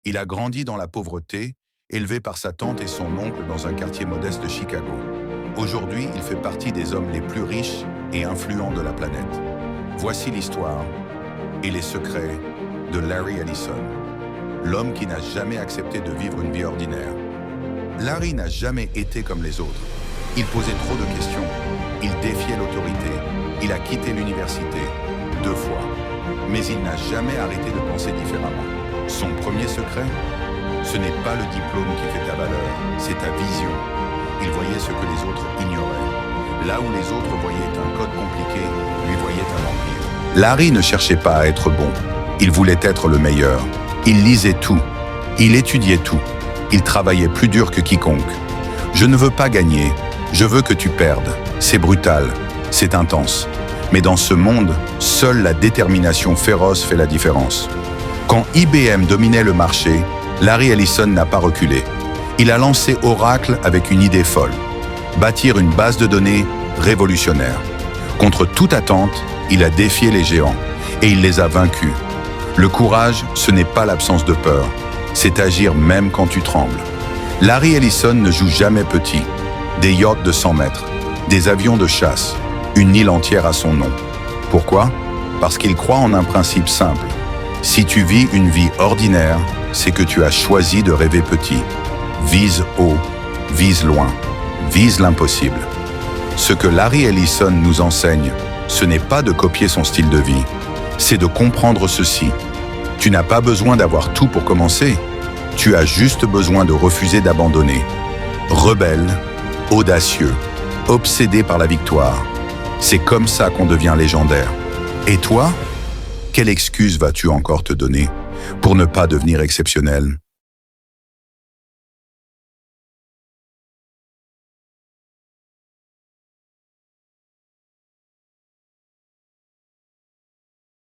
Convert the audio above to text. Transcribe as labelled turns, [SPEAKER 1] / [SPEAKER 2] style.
[SPEAKER 1] Il a grandi dans la pauvreté, élevé par sa tante et son oncle dans un quartier modeste de Chicago. Aujourd'hui, il fait partie des hommes les plus riches et influents de la planète. Voici l'histoire et les secrets de Larry Ellison, l'homme qui n'a jamais accepté de vivre une vie ordinaire. Larry n'a jamais été comme les autres. Il posait trop de questions, il défiait l'autorité, il a quitté l'université 2 fois. Mais il n'a jamais arrêté de penser différemment. Son premier secret, ce n'est pas le diplôme qui fait ta valeur, c'est ta vision. Il voyait ce que les autres ignoraient. Là où les autres voyaient un code compliqué, lui voyait un empire. Larry ne cherchait pas à être bon, il voulait être le meilleur. Il lisait tout, il étudiait tout, il travaillait plus dur que quiconque. Je ne veux pas gagner, je veux que tu perdes. C'est brutal, c'est intense. Mais dans ce monde, seule la détermination féroce fait la différence. Quand IBM dominait le marché, Larry Ellison n'a pas reculé. Il a lancé Oracle avec une idée folle, bâtir une base de données révolutionnaire. Contre toute attente, il a défié les géants et il les a vaincus. Le courage, ce n'est pas l'absence de peur, c'est agir même quand tu trembles. Larry Ellison ne joue jamais petit. Des yachts de 100 mètres, des avions de chasse, une île entière à son nom. Pourquoi? Parce qu'il croit en un principe simple. Si tu vis une vie ordinaire, c'est que tu as choisi de rêver petit. Vise haut, vise loin, vise l'impossible. Ce que Larry Ellison nous enseigne, ce n'est pas de copier son style de vie, c'est de comprendre ceci. Tu n'as pas besoin d'avoir tout pour commencer, tu as juste besoin de refuser d'abandonner. Rebelle, audacieux, obsédé par la victoire. C'est comme ça qu'on devient légendaire. Et toi, quelle excuse vas-tu encore te donner pour ne pas devenir exceptionnel ?